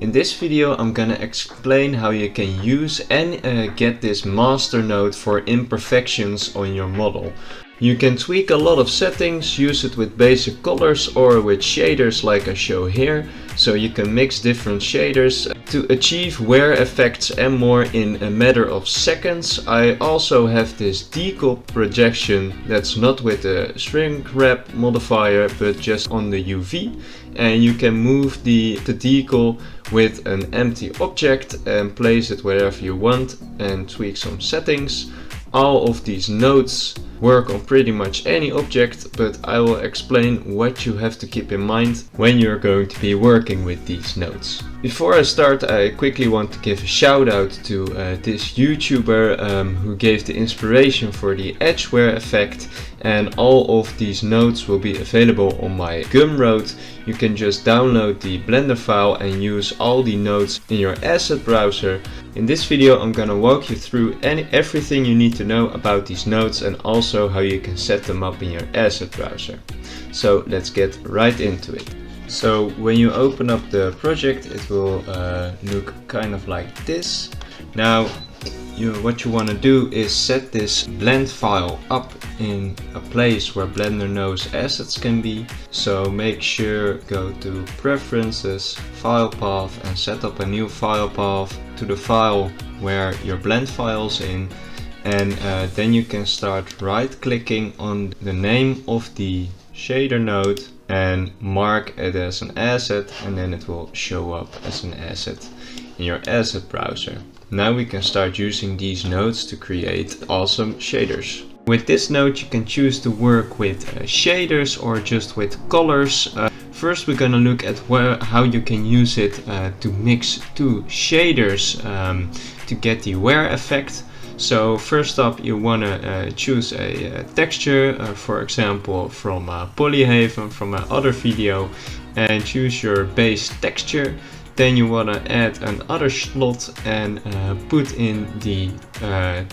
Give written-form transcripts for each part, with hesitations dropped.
In this video I'm gonna explain how you can use and get this master node for imperfections on your model. You can tweak a lot of settings, use it with basic colors or with shaders like I show here. So you can mix different shaders to achieve wear effects and more in a matter of seconds. I also have this Decal Projection that's not with a shrink wrap modifier but just on the UV. And you can move the decal with an empty object and place it wherever you want and tweak some settings. All of these nodes work on pretty much any object, but I will explain what you have to keep in mind when you're going to be working with these nodes. Before I start, I quickly want to give a shout out to this YouTuber who gave the inspiration for the edge wear effect, and all of these nodes will be available on my Gumroad. You can just download the Blender file and use all the nodes in your AssetBrowser. In this video I'm gonna walk you through everything you need to know about these nodes and also how you can set them up in your AssetBrowser. So let's get right into it. So when you open up the project, it will look kind of like this. Now what you want to do is set this blend file up in a place where Blender knows assets can be. So make sure go to Preferences, File Path, and set up a new file path to the file where your blend file's in. And then you can start right clicking on the name of the shader node and mark it as an asset, and then it will show up as an asset in your AssetBrowser. Now we can start using these nodes to create awesome shaders. With this node you can choose to work with shaders or just with colors. First we're gonna look at how you can use it to mix two shaders to get the wear effect. So first up you wanna choose a texture, for example from Polyhaven from my other video, and choose your base texture. Then you want to add another slot and put in the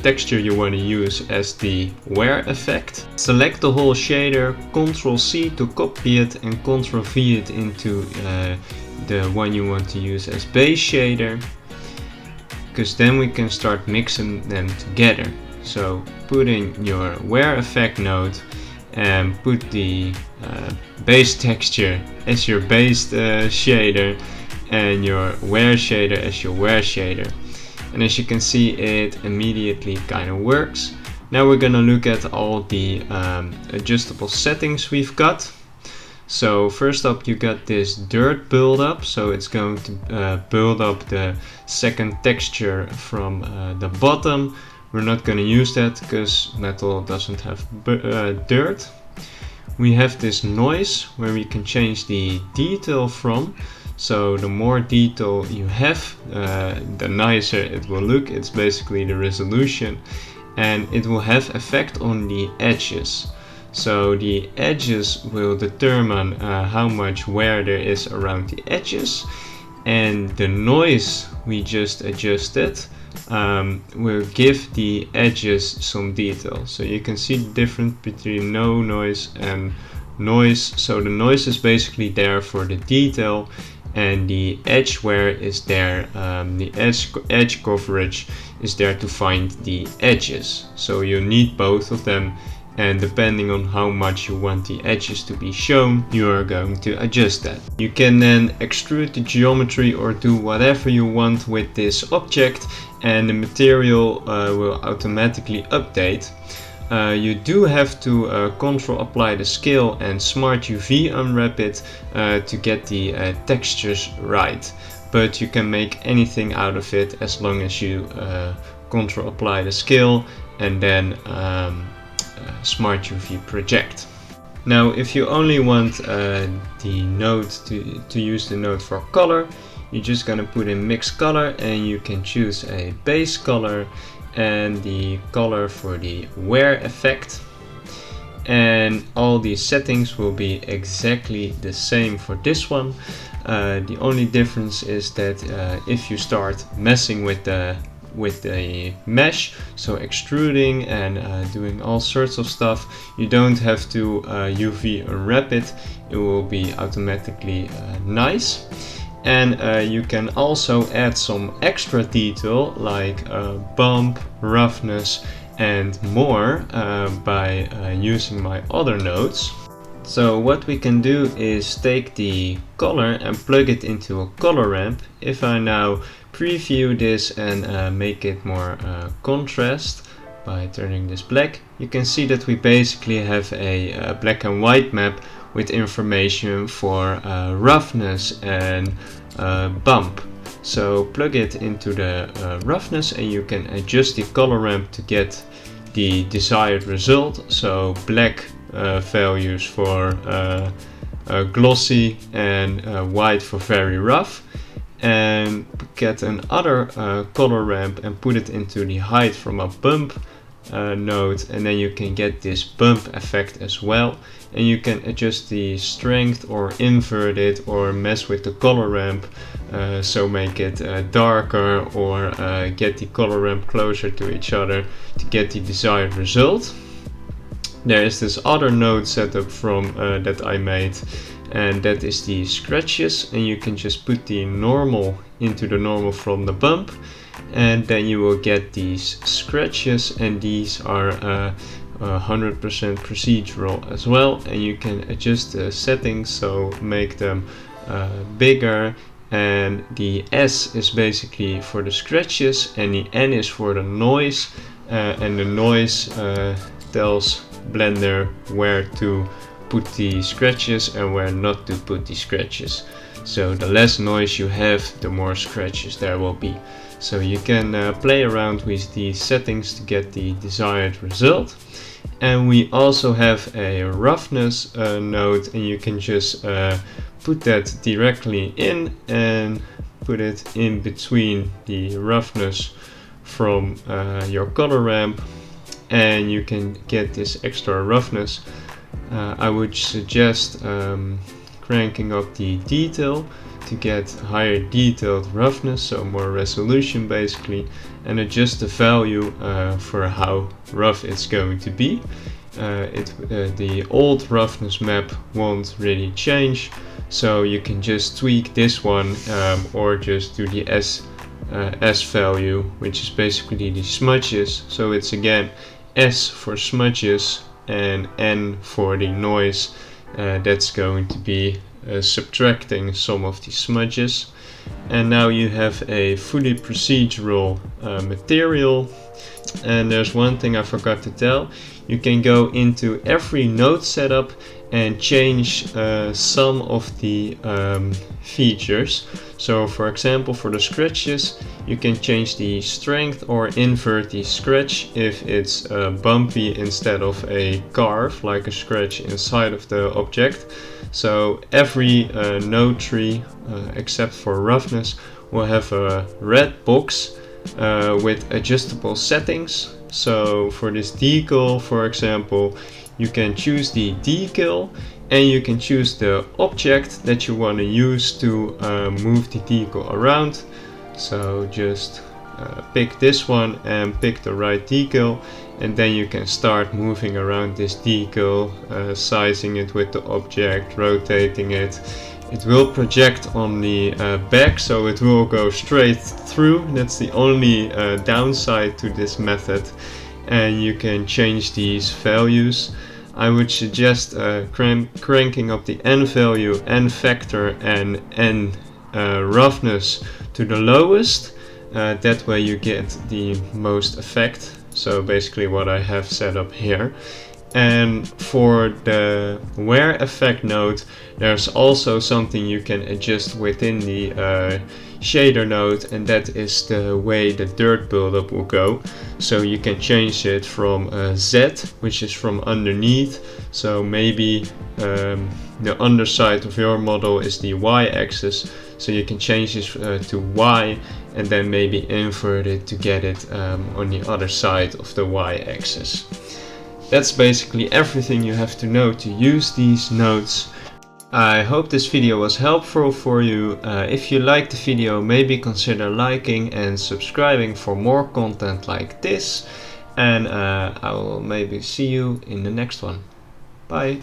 texture you want to use as the wear effect. Select the whole shader, Ctrl C to copy it and Ctrl V it into the one you want to use as base shader, because then we can start mixing them together. So put in your wear effect node and put the base texture as your base shader and your wear shader as your wear shader. And as you can see, it immediately kind of works. Now we're gonna look at all the adjustable settings we've got. So first up you got this dirt buildup, so it's going to build up the second texture from the bottom. We're not gonna use that because metal doesn't have dirt. We have this noise where we can change the detail from. So the more detail you have, the nicer it will look. It's basically the resolution, and it will have effect on the edges. So the edges will determine how much wear there is around the edges, and the noise we just adjusted will give the edges some detail. So you can see the difference between no noise and noise. So the noise is basically there for the detail, and the edge wear is there, the edge coverage is there to find the edges. So you need both of them, and depending on how much you want the edges to be shown, you are going to adjust that. You can then extrude the geometry or do whatever you want with this object, and the material will automatically update. You do have to control apply the scale and smart UV unwrap it to get the textures right, but you can make anything out of it as long as you control apply the scale and then smart UV project. Now if you only want the node to use the node for color, you're just gonna put in mix color and you can choose a base color and the color for the wear effect, and all these settings will be exactly the same for this one. The only difference is that if you start messing with the mesh, so extruding and doing all sorts of stuff, you don't have to UV unwrap it. It will be automatically nice. And you can also add some extra detail like bump, roughness and more by using my other nodes. So what we can do is take the color and plug it into a color ramp. If I now preview this and make it more contrast by turning this black, you can see that we basically have a black and white map with information for roughness and bump. So plug it into the roughness and you can adjust the color ramp to get the desired result. So black values for glossy and white for very rough, and get another color ramp and put it into the height from a bump node, and then you can get this bump effect as well, and you can adjust the strength or invert it or mess with the color ramp, so make it darker or get the color ramp closer to each other to get the desired result. There is this other node setup from that I made, and that is the scratches, and you can just put the normal into the normal from the bump, and then you will get these scratches, and these are 100% procedural as well, and you can adjust the settings, so make them bigger, and the S is basically for the scratches and the N is for the noise, and the noise tells Blender where to put the scratches and where not to put the scratches. So the less noise you have, the more scratches there will be. So you can play around with these settings to get the desired result. And we also have a roughness node, and you can just put that directly in and put it in between the roughness from your color ramp, and you can get this extra roughness. I would suggest cranking up the detail to get higher detailed roughness, so more resolution basically, and adjust the value for how rough it's going to be. The old roughness map won't really change, so you can just tweak this one or just do the S value, which is basically the smudges. So it's again S for smudges and N for the noise. That's going to be subtracting some of the smudges. And now you have a fully procedural material. And there's one thing I forgot to tell. You can go into every node setup and change some of the features. So for example, for the scratches, you can change the strength or invert the scratch if it's bumpy instead of a carve, like a scratch inside of the object. So every node tree, except for roughness, will have a red box with adjustable settings. So for this decal, for example, you can choose the decal, and you can choose the object that you want to use to move the decal around. So just pick this one and pick the right decal, and then you can start moving around this decal, sizing it with the object, rotating it. It will project on the back, so it will go straight through. That's the only downside to this method, and you can change these values. I would suggest cranking up the N value, N factor and N roughness to the lowest. That way you get the most effect. So basically what I have set up here. And for the wear effect node, there's also something you can adjust within the shader node, and that is the way the dirt buildup will go. So you can change it from Z, which is from underneath. So maybe the underside of your model is the y-axis, so you can change this to y, and then maybe invert it to get it on the other side of the y-axis. That's basically everything you have to know to use these nodes. I hope this video was helpful for you. If you liked the video, maybe consider liking and subscribing for more content like this. And I will maybe see you in the next one. Bye.